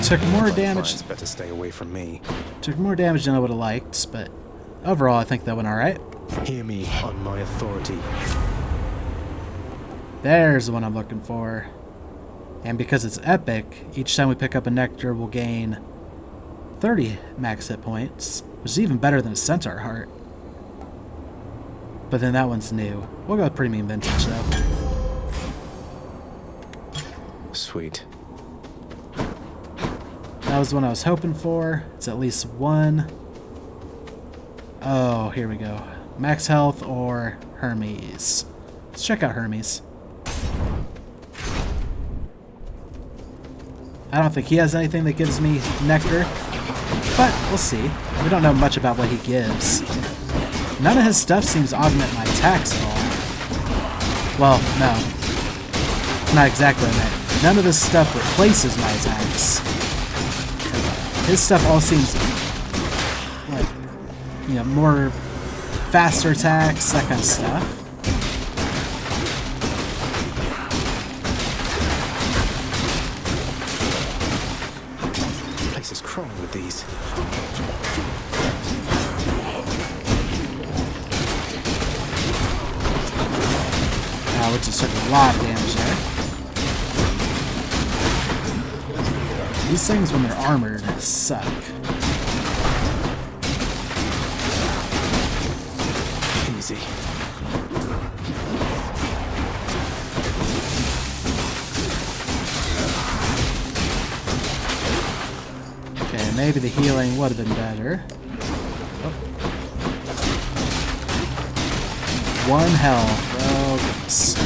Speaker 1: Took more damage.
Speaker 3: Better stay away from me.
Speaker 1: Took more damage than I would have liked, but overall I think that went alright.
Speaker 3: Hear me on my authority.
Speaker 1: There's the one I'm looking for. And because it's epic, each time we pick up a nectar we'll gain 30 max hit points, which is even better than a Centaur Heart. But then that one's new. We'll go with Premium Vintage though.
Speaker 3: Sweet.
Speaker 1: That was the one I was hoping for. It's at least one. Oh, here we go. Max health or Hermes. Let's check out Hermes. I don't think he has anything that gives me nectar, but we'll see. We don't know much about what he gives. None of his stuff seems to augment my attacks at all. Well, no. Not exactly what I meant. None of this stuff replaces my attacks. His stuff all seems like, you know, more faster attacks, that kind of stuff.
Speaker 3: The place is crawling with these.
Speaker 1: We just took a lot of damage there. These things, when they're armored, suck.
Speaker 3: Easy.
Speaker 1: Okay, maybe the healing would have been better. Oh. 1 health. Oh, goodness.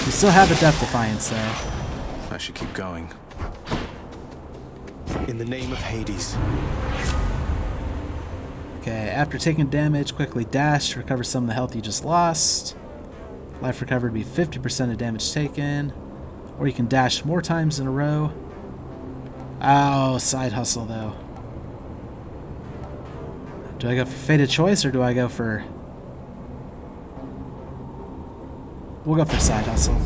Speaker 1: We still have a Death Defiance, though.
Speaker 3: I should keep going. In the name of Hades.
Speaker 1: Okay, after taking damage, quickly dash to recover some of the health you just lost. Life recovered would be 50% of damage taken. Or you can dash more times in a row. Oh, side hustle though. Do I go for fated choice or do I go for... We'll go for side hustle.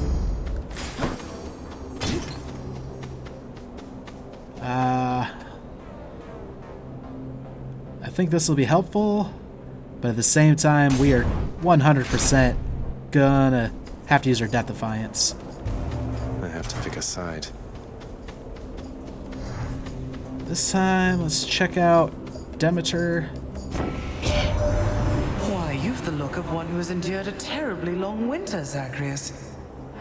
Speaker 1: I think this will be helpful, but at the same time, we are 100% gonna have to use our Death Defiance.
Speaker 3: I have to pick a side.
Speaker 1: This time, let's check out Demeter.
Speaker 4: Why, you've the look of one who has endured a terribly long winter, Zagreus.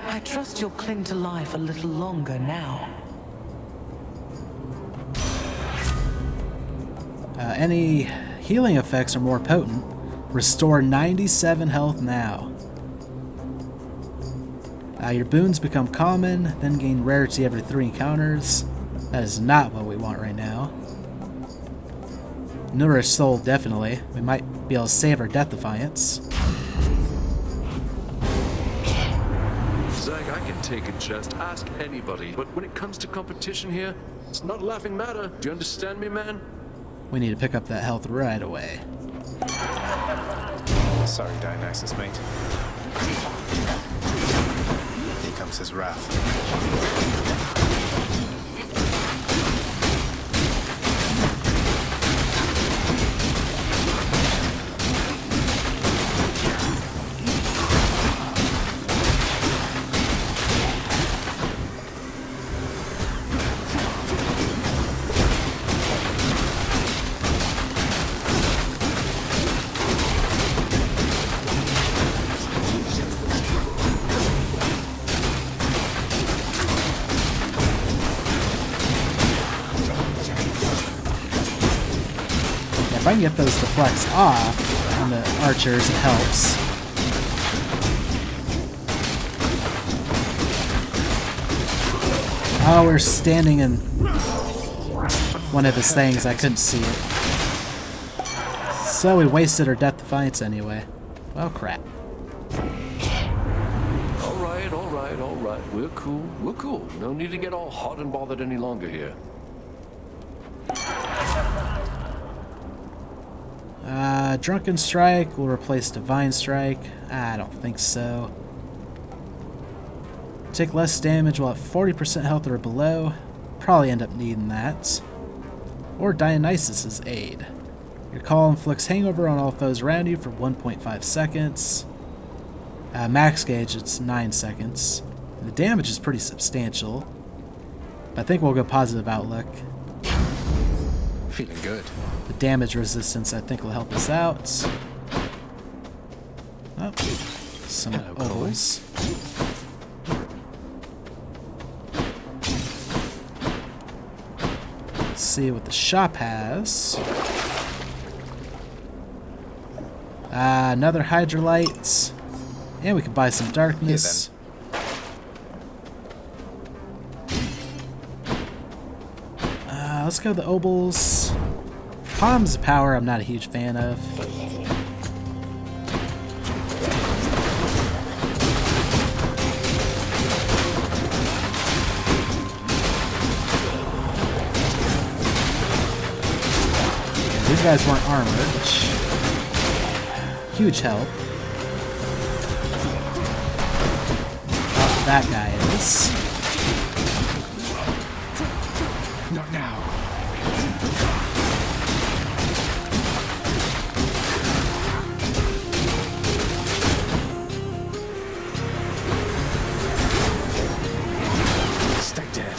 Speaker 4: I trust you'll cling to life a little longer now.
Speaker 1: Any healing effects are more potent. Restore 97 health now. Your boons become common, then gain rarity every 3 encounters. That is not what we want right now. Nourish soul, definitely. We might be able to save our Death Defiance.
Speaker 8: Zag, I can take a chance. Ask anybody. But when it comes to competition here, it's not a laughing matter. Do you understand me, man?
Speaker 1: We need to pick up that health right away.
Speaker 3: Sorry, Dionysus, mate. Here comes his wrath.
Speaker 1: If I can get those deflects off on the archers, it helps. Oh, we're standing in one of his things. I couldn't see it. So we wasted our Death Defiance anyway. Well, crap.
Speaker 8: Alright, alright, alright. We're cool. We're cool. No need to get all hot and bothered any longer here.
Speaker 1: Drunken Strike will replace Divine Strike. I don't think so. Take less damage while at 40% health or below. Probably end up needing that. Or Dionysus' Aid. Your call inflicts hangover on all foes around you for 1.5 seconds. Max gauge, it's 9 seconds. The damage is pretty substantial. I think we'll go positive outlook.
Speaker 3: Feeling good.
Speaker 1: The damage resistance, I think, will help us out. Oh, some ovals. Let's see what the shop has. Another Hydrolite. And we can buy some darkness. Let's go the Obels. Palms of Power I'm not a huge fan of. These guys weren't armored, which... huge help. Oh, that guy is.
Speaker 3: Not now. Stay dead.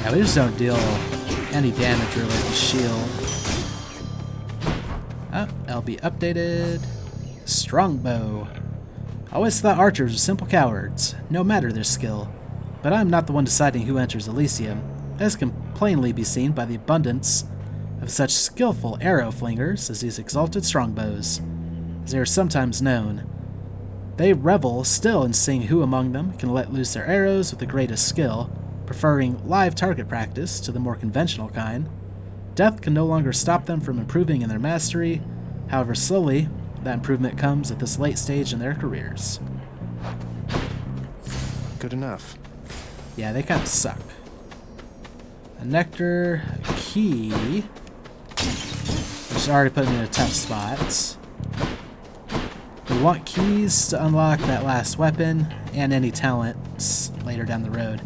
Speaker 1: Yeah, we just don't deal any damage really with the shield. Oh, LB updated. Strongbow. I always thought archers were simple cowards, no matter their skill. But I'm not the one deciding who enters Elysium. as can plainly be seen by the abundance of such skillful arrow flingers as these exalted strongbows, as they are sometimes known. They revel still in seeing who among them can let loose their arrows with the greatest skill, preferring live target practice to the more conventional kind. Death can no longer stop them from improving in their mastery, however slowly that improvement comes at this late stage in their careers.
Speaker 3: Good enough.
Speaker 1: Yeah, they kind of suck. A nectar, a key, which already put me in a tough spot. We want keys to unlock that last weapon and any talents later down the road,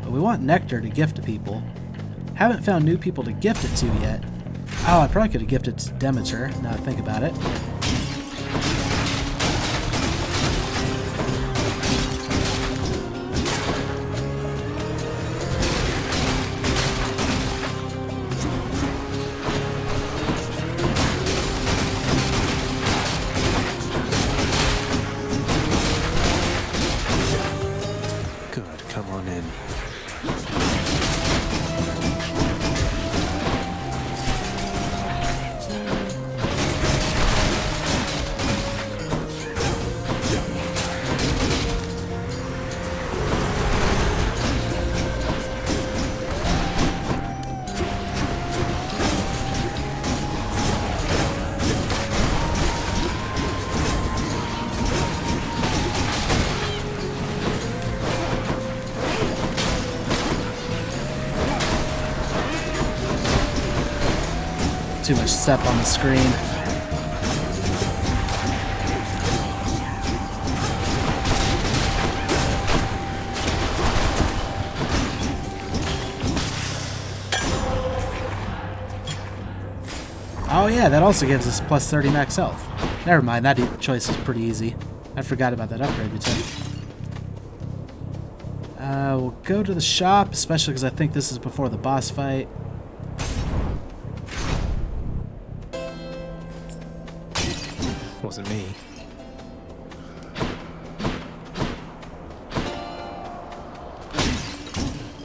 Speaker 1: but we want nectar to gift to people. Haven't found new people to gift it to yet. Oh, I probably could have gifted to Demeter, now that I think about it.
Speaker 3: Good, come on in.
Speaker 1: Too much stuff on the screen. Oh yeah, that also gives us plus 30 max health. Never mind, that choice is pretty easy. I forgot about that upgrade we took. We'll go to the shop, especially because I think this is before the boss fight.
Speaker 3: Wasn't me.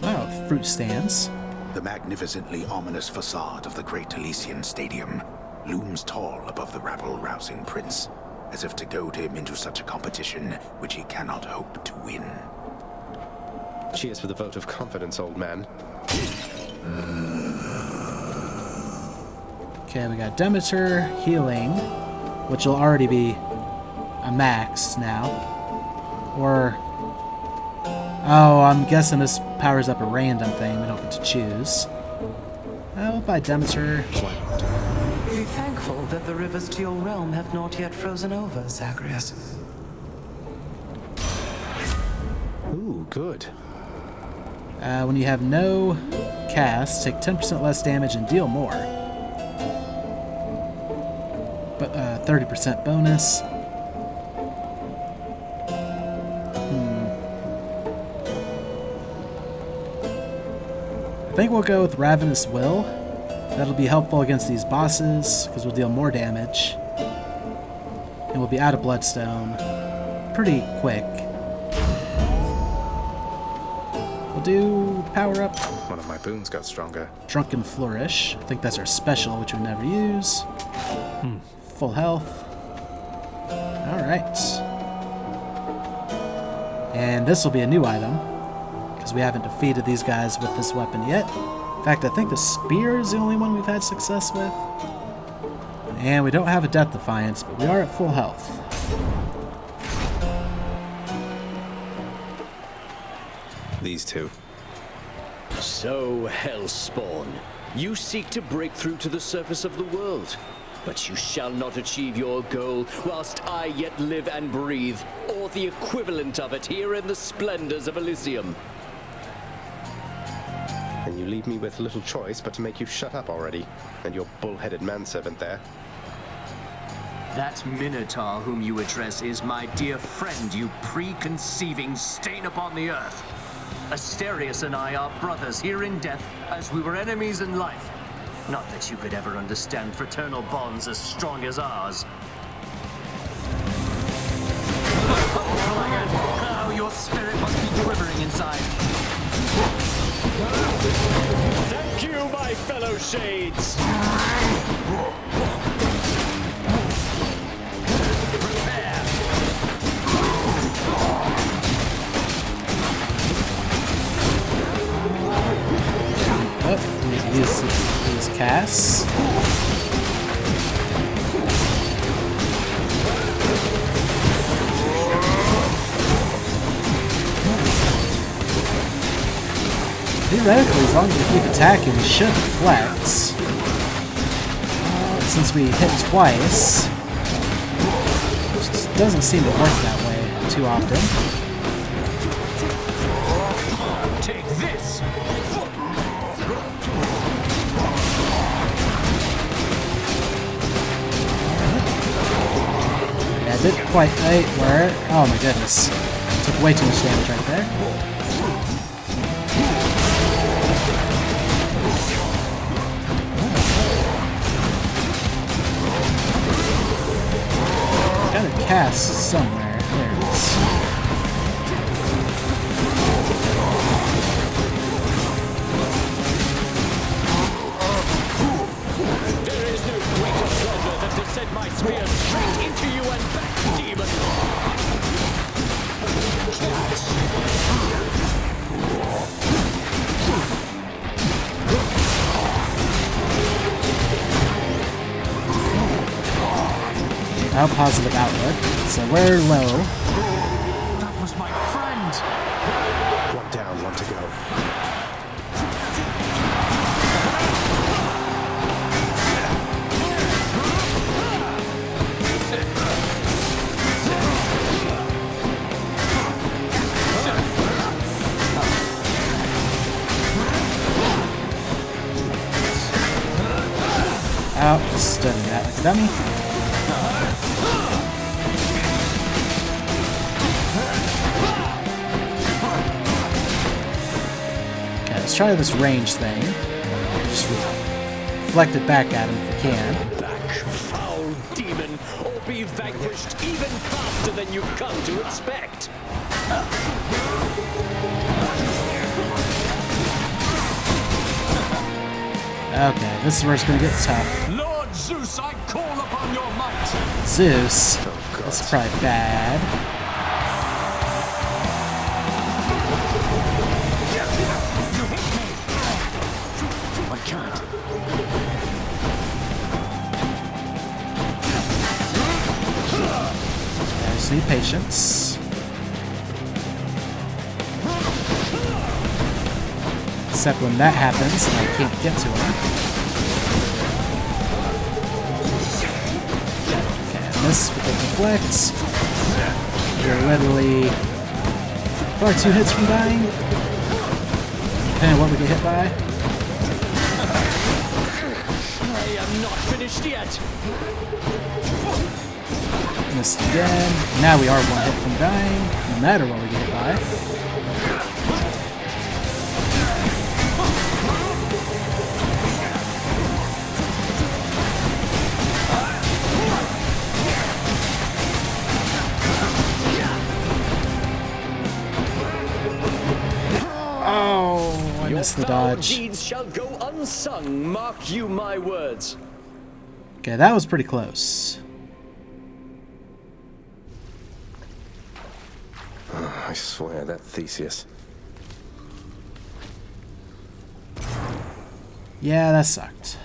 Speaker 1: Oh, fruit stands.
Speaker 2: The magnificently ominous facade of the Great Elysian Stadium looms tall above the rabble-rousing prince, as if to goad him into such a competition which he cannot hope to win.
Speaker 3: Cheers for the vote of confidence, old man.
Speaker 1: Okay, we got Demeter, healing, which will already be a max now. Or... oh, I'm guessing this powers up a random thing we don't get to choose. We'll buy Demeter.
Speaker 4: Be thankful that the rivers to your realm have not yet frozen over, Zagreus.
Speaker 3: Ooh, good.
Speaker 1: When you have no cast, take 10% less damage and deal more. But 30% bonus. I think we'll go with Ravenous Will. That'll be helpful against these bosses, because we'll deal more damage. And we'll be out of Bloodstone pretty quick. We'll do Power Up.
Speaker 3: One of my boons got stronger.
Speaker 1: Drunken Flourish. I think that's our special, which we never use. Full health. Alright. And this will be a new item, because we haven't defeated these guys with this weapon yet. In fact, I think the spear is the only one we've had success with. And we don't have a Death Defiance, but we are at full health.
Speaker 3: These two.
Speaker 8: So, Hellspawn, you seek to break through to the surface of the world. But you shall not achieve your goal whilst I yet live and breathe, or the equivalent of it here in the splendors of Elysium.
Speaker 3: And you leave me with little choice but to make you shut up already, and your bull-headed manservant there.
Speaker 13: That Minotaur whom you address is my dear friend, you preconceiving stain upon the earth. Asterius and I are brothers here in death, as we were enemies in life. Not that you could ever understand fraternal bonds as strong as ours. Oh, your spirit must be quivering inside.
Speaker 8: Thank you, my fellow shades.
Speaker 1: Oh, use casts. Theoretically, as long as we keep attacking, we should flex. Since we hit twice, it doesn't seem to work that way too often.
Speaker 13: Take this!
Speaker 1: Yeah, I didn't quite where. Oh my goodness. Took way too much damage right there. Got a cast somewhere. There it is.
Speaker 8: There is no greater pleasure than to send my spear straight into you and back, demon.
Speaker 1: Now positive outlook. So we're low.
Speaker 13: That was my friend!
Speaker 3: One down, one to go.
Speaker 1: Out, stunning that like a dummy. Okay, let's try this range thing. Just reflect it back at him if we can.
Speaker 8: Back, foul demon, or be vanquished even faster than you've come to expect.
Speaker 1: Okay, this is where it's gonna get tough.
Speaker 13: Lord Zeus, I call upon your might!
Speaker 1: Zeus. That's probably bad.
Speaker 13: I can't.
Speaker 1: I just need patience. Except when that happens and I can't get to him. Okay, I miss with the deflect. You're literally probably 2 hits from dying. Depending on what we get hit by.
Speaker 8: I am not finished yet.
Speaker 1: Missed again. Now we are 1 hit from dying, no matter what we get hit by. Oh, I missed the dodge.
Speaker 8: Your deeds shall go unsung, mark you my words.
Speaker 1: Okay, that was pretty close.
Speaker 3: I swear, that Theseus.
Speaker 1: Yeah, that sucked.